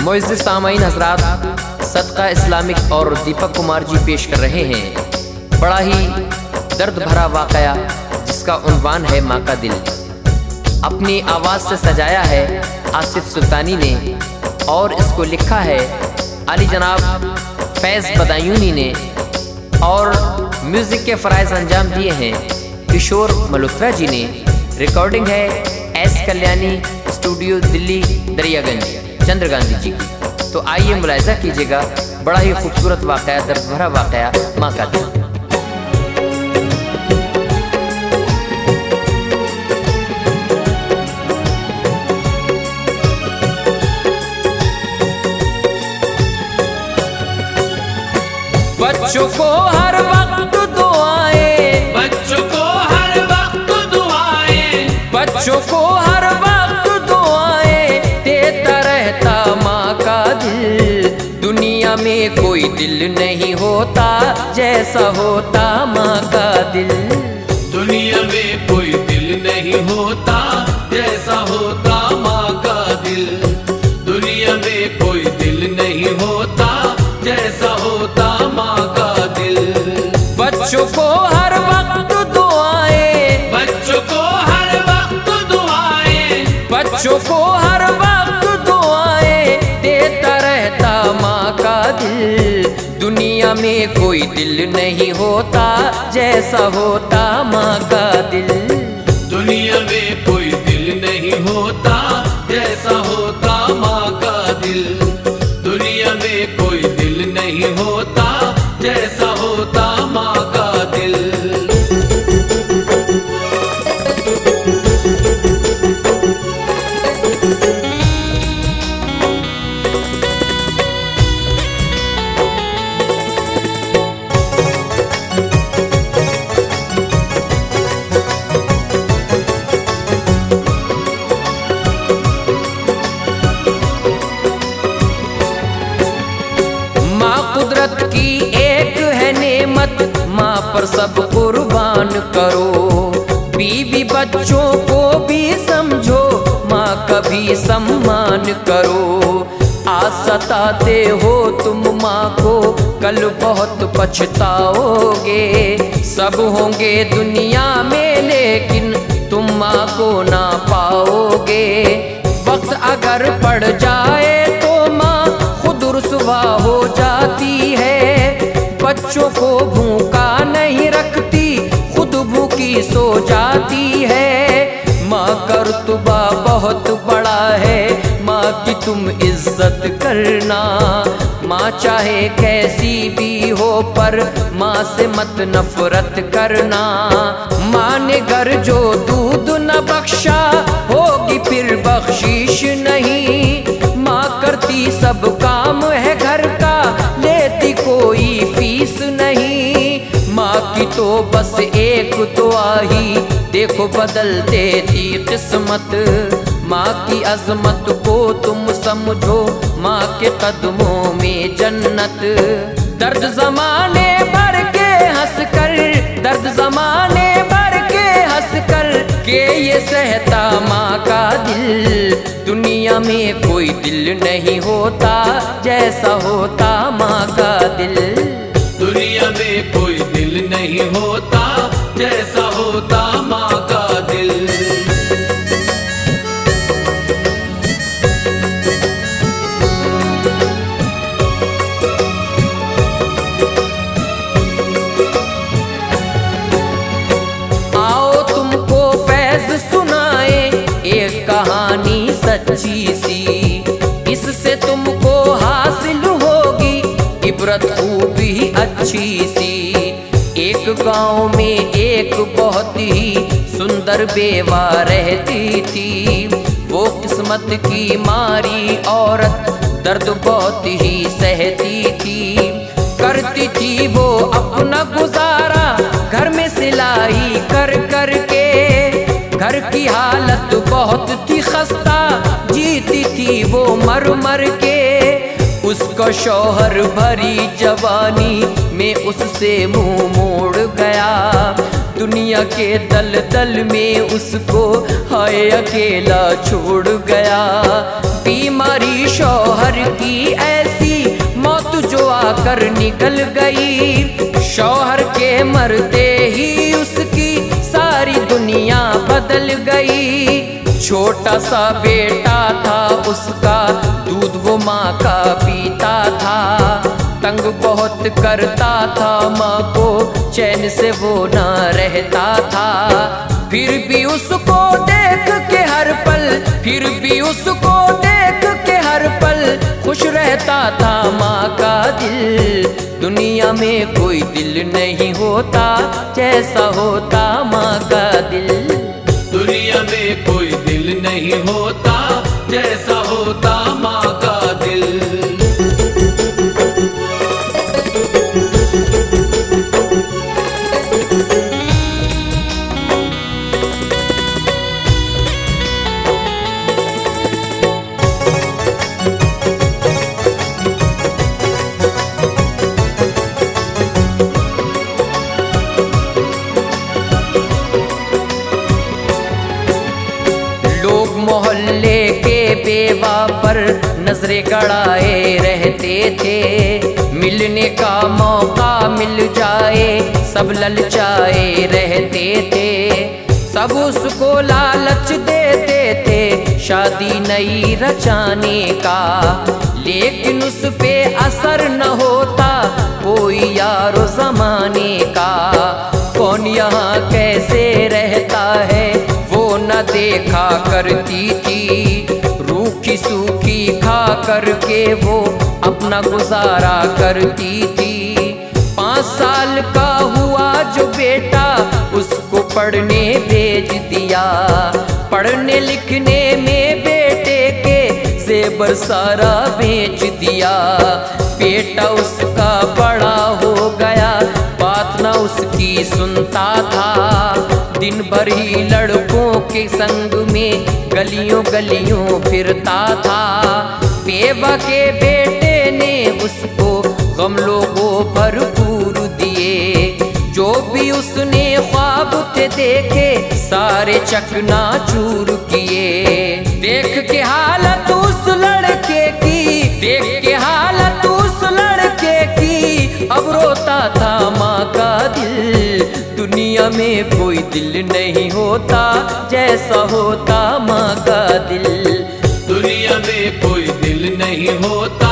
मुअज़्ज़िज़ सामाईन हज़रात, सदका इस्लामिक और दीपक कुमार जी पेश कर रहे हैं बड़ा ही दर्द भरा वाक़या जिसका उन्वान है माँ का दिल। अपनी आवाज़ से सजाया है आसिफ सुल्तानी ने और इसको लिखा है अली जनाब फैज़ बदायूनी ने और म्यूज़िक के फ़राइज़ अंजाम दिए हैं किशोर मल्होत्रा जी ने। रिकॉर्डिंग है एस कल्याणी स्टूडियो दिल्ली दरियागंज चंद्र गांधी जी की। तो आइए मुलाहिज़ा कीजिएगा बड़ा ही खूबसूरत वाक़या, दर्द भरा वाक़या माँ का दिल। बच्चों को हर वक्त दुआएं, बच्चों को हर वक्त दुआएं, बच्चों को हर वक्त दुआएं देता रहता माँ का दिल। दुनिया में कोई दिल नहीं होता जैसा होता माँ का दिल। दुनिया में कोई दिल नहीं होता जैसा होता माँ का दिल। दुनिया में कोई दिल नहीं होता जैसा होता माँ का दिल। बच्चों को हर वक्त दुआएं, बच्चों को हर वक्त दुआएं, बच्चों को हर वक्त दुआएं देता रहता माँ का दिल। दुनिया में कोई दिल नहीं होता जैसा होता माँ का दिल। दुनिया में कोई दिल नहीं होता जैसा होता माँ का दिल। दुनिया में कोई दिल नहीं होता जैसा होता माँ का दिल। कुदरत की एक है नेमत, माँ पर सब कुर्बान करो। बीवी बच्चों को भी समझो, माँ का भी सम्मान करो। आज सताते हो तुम माँ को, कल बहुत पछताओगे। सब होंगे दुनिया में लेकिन तुम माँ को ना पाओगे। वक्त अगर पड़ जाए तो माँ खुद रुसवा हो जाती है। बच्चों को भूखा नहीं रखती, खुद भूखी सो जाती है। माँ का रुतबा बहुत बड़ा है, माँ की तुम इज्जत करना। माँ चाहे कैसी भी हो पर माँ से मत नफरत करना। माँ ने घर जो दूध न बख्शा होगी फिर बख्शीश नहीं। माँ करती सब काम है घर का, लेती कोई फीस नहीं। माँ की तो बस एक दुआ ही देखो बदल देती किस्मत। माँ की अजमत को तुम समझो, माँ के कदमों में जन्नत। दर्द जमाने भर के हंस कर, दर्द जमाने भर के हंस कर के ये सहता माँ का दिल। दुनिया में कोई दिल नहीं होता जैसा होता माँ का दिल। दुनिया में कोई दिल नहीं होता जैसा होता माँ का दिल। कहानी सच्ची सी, इससे तुमको हासिल होगी इबरत खूबी अच्छी सी। एक गांव में एक बहुत ही सुंदर बेवा रहती थी। वो किस्मत की मारी औरत दर्द बहुत ही सहती थी। करती थी वो अपना गुजारा घर में सिलाई कर कर के। घर की हालत बहुत थी खस्ता, जीती थी वो मर मर के। उस उसका शौहर भरी जवानी में उससे मुंह मोड़ गया। दुनिया के दल दल में उसको हाय अकेला छोड़ गया। बीमारी शौहर की ऐसी मौत जो आकर निकल गई। शौहर के मरते ही उसकी सारी दुनिया बदल गई। छोटा सा बेटा था उसका, दूध वो माँ का पीता था। तंग बहुत करता था माँ को, चैन से वो ना रहता था। फिर भी उसको देख के हर पल, फिर भी उसको देख के हर पल खुश रहता था माँ का दिल। दुनिया में कोई दिल नहीं होता जैसा होता माँ का दिल। दुनिया में कोई दिल नहीं होता जैसा होता माँ का दिल। मोहल्ले के बेवा पर नजरे गड़ाए रहते थे। मिलने का मौका मिल जाए सब ललचाए रहते थे। सब उसको लालच देते थे शादी नई रचाने का। लेकिन उस पे असर न होता कोई यारो जमाने का। कौन यहाँ कैसे रहता है वो न देखा करती थी। रूखी सूखी खा करके वो अपना गुजारा करती थी। 5 साल का हुआ जो बेटा उसको पढ़ने भेज दिया। पढ़ने लिखने में बेटे के जेवर सारा बेच दिया। बेटा उसका बड़ा हो गया, बात न उसकी सुनता था। दिन भर ही लड़कों के संग में गलियों गलियों फिरता था। बेवा के बेटे ने उसको गम लोगों भरपूर दिए। जो भी उसने ख्वाब थे देखे सारे चकनाचूर किए। देख के हालत उस लड़के की, देख के हालत उस लड़के की, अब रोता था माँ का दिल। दुनिया में कोई दिल नहीं होता जैसा होता माँ का दिल। दुनिया में कोई दिल नहीं होता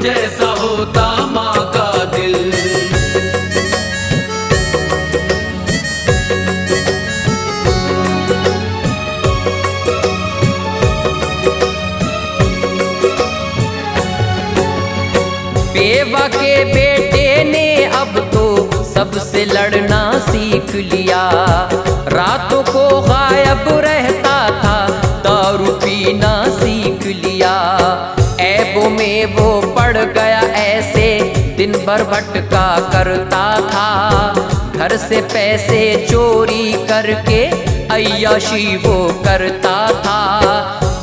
जैसा होता माँ का दिल। बेवा के बेटे ने अब तो सबसे लड़ना सीख लिया। रातों को गायब रहता था, दारू पीना सीख लिया। ऐबों में वो पड़ गया ऐसे, दिन भर भटका करता था। घर से पैसे चोरी करके अय्याशी वो करता था।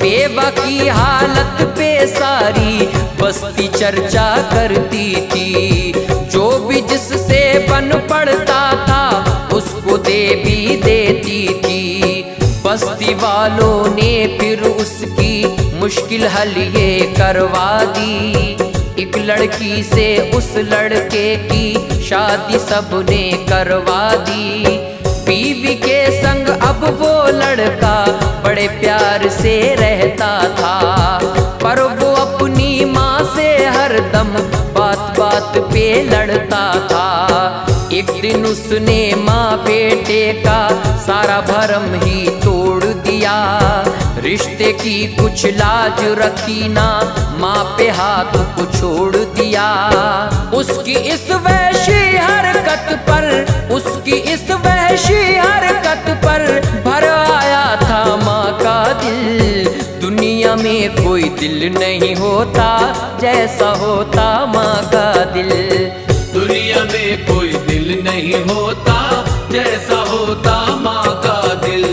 बेवा की हालत पे सारी बस्ती चर्चा करती थी। जो भी जिससे बन पड़ता था उसको दे भी देती थी। बस्ती वालों ने फिर उसकी मुश्किल हल ये करवा दी। एक लड़की से उस लड़के की शादी सबने करवा दी। बीवी के संग अब वो लड़का बड़े प्यार से रहता था। पर वो अपनी माँ से हरदम बात बात पे लड़ता था। एक दिन उसने माँ बेटे का सारा भरम ही तोड़ दिया। रिश्ते की कुछ लाज रखी ना, माँ पे हाथ को छोड़ दिया। उसकी इस वैशी हरकत पर, उसकी इस वैशी हरकत पर भर आया था माँ का दिल। दुनिया में कोई दिल नहीं होता जैसा होता माँ का दिल। दुनिया में कोई दिल नहीं होता जैसा होता माँ का दिल।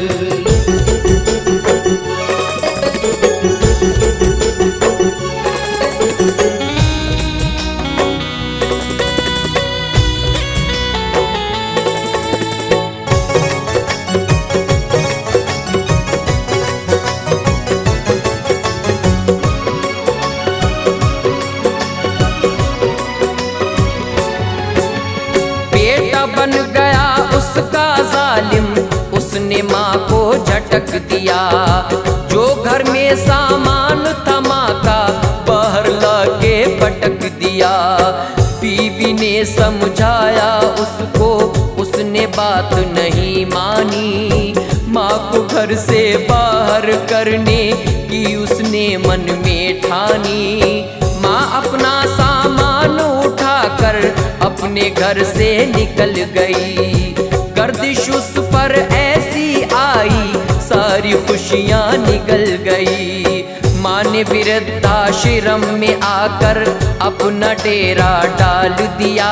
उसने माँ को झटक दिया। जो घर में सामान था माँ का बाहर लाके पटक दिया। बीवी ने समझाया उसको, उसने बात नहीं मानी। माँ को घर से बाहर करने की उसने मन में ठानी। माँ अपना सामान उठाकर अपने घर से निकल गई। गर्दिश उस पर ऐसी आई सारी खुशियाँ निकल गई। माँ ने वृद्धाश्रम में आकर अपना डेरा डाल दिया।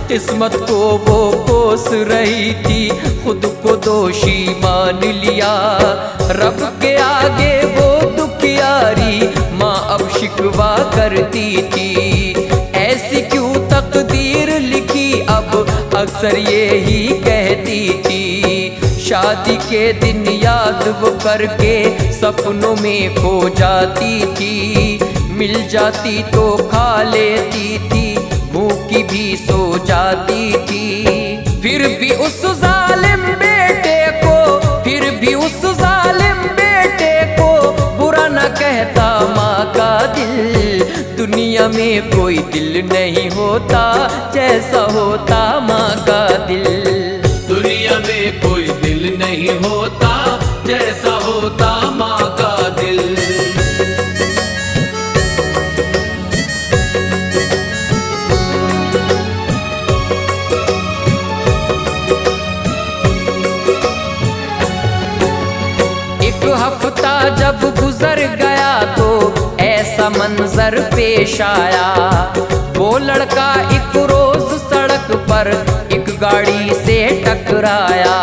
किस्मत को वो कोस रही थी, खुद को दोषी मान लिया। रब के आगे वो दुखियारी माँ अब शिकवा करती थी। ऐसी क्यों तकदीर लिखी अब अक्सर ये ही कहती थी। शादी के दिन याद वो करके सपनों में खो जाती थी। मिल जाती तो खा लेती थी, भूखी भी सो जाती थी। फिर भी उस जालिम बेटे को, फिर भी उस जालिम बेटे को बुरा न कहता माँ का दिल। दुनिया में कोई दिल नहीं होता जैसा होता माँ का दिल। दुनिया में कोई दिल नहीं होता जैसा होता माँ का दिल। एक हफ्ता जब गुजर गया तो ऐसा मंजर पेश आया। वो लड़का एक रोज सड़क पर एक गाड़ी से टकराया।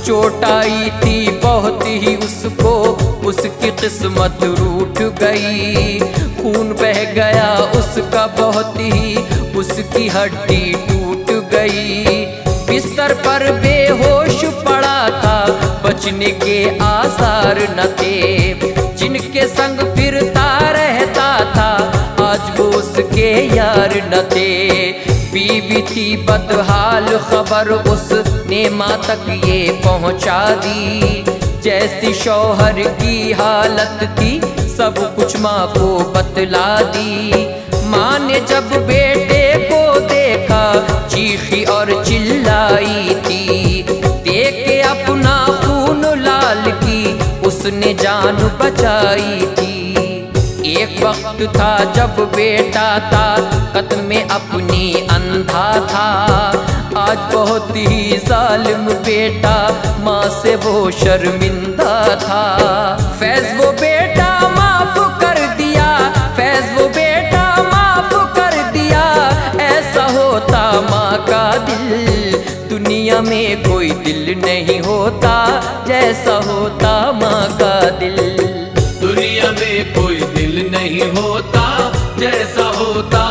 चोट आई थी बहुत ही उसको, उसकी किस्मत रूठ गई। खून बह गया उसका बहुत ही, उसकी हड्डी टूट गई। बिस्तर पर बेहोश पड़ा था, बचने के आसार न थे। जिनके संग फिरता रहता था आज वो उसके यार न थे। बीवी थी बदहाल, खबर उसने माँ तक ये पहुँचा दी। जैसी शौहर की हालत थी सब कुछ माँ को बतला दी। माँ ने जब बेटे को देखा चीखी और चिल्लाई थी। देखे अपना खून लाल की उसने जान बचाई थी। एक वक्त था जब बेटा था कत्ल में अपनी अंधा था। आज बहुत ही जालिम बेटा माँ से वो शर्मिंदा था। फैज वो बेटा माफ कर दिया, फैज वो बेटा माफ कर दिया। ऐसा होता माँ का दिल। दुनिया में कोई दिल नहीं होता जैसा होता माँ का दिल। दुनिया में कोई दिल नहीं होता जैसा होता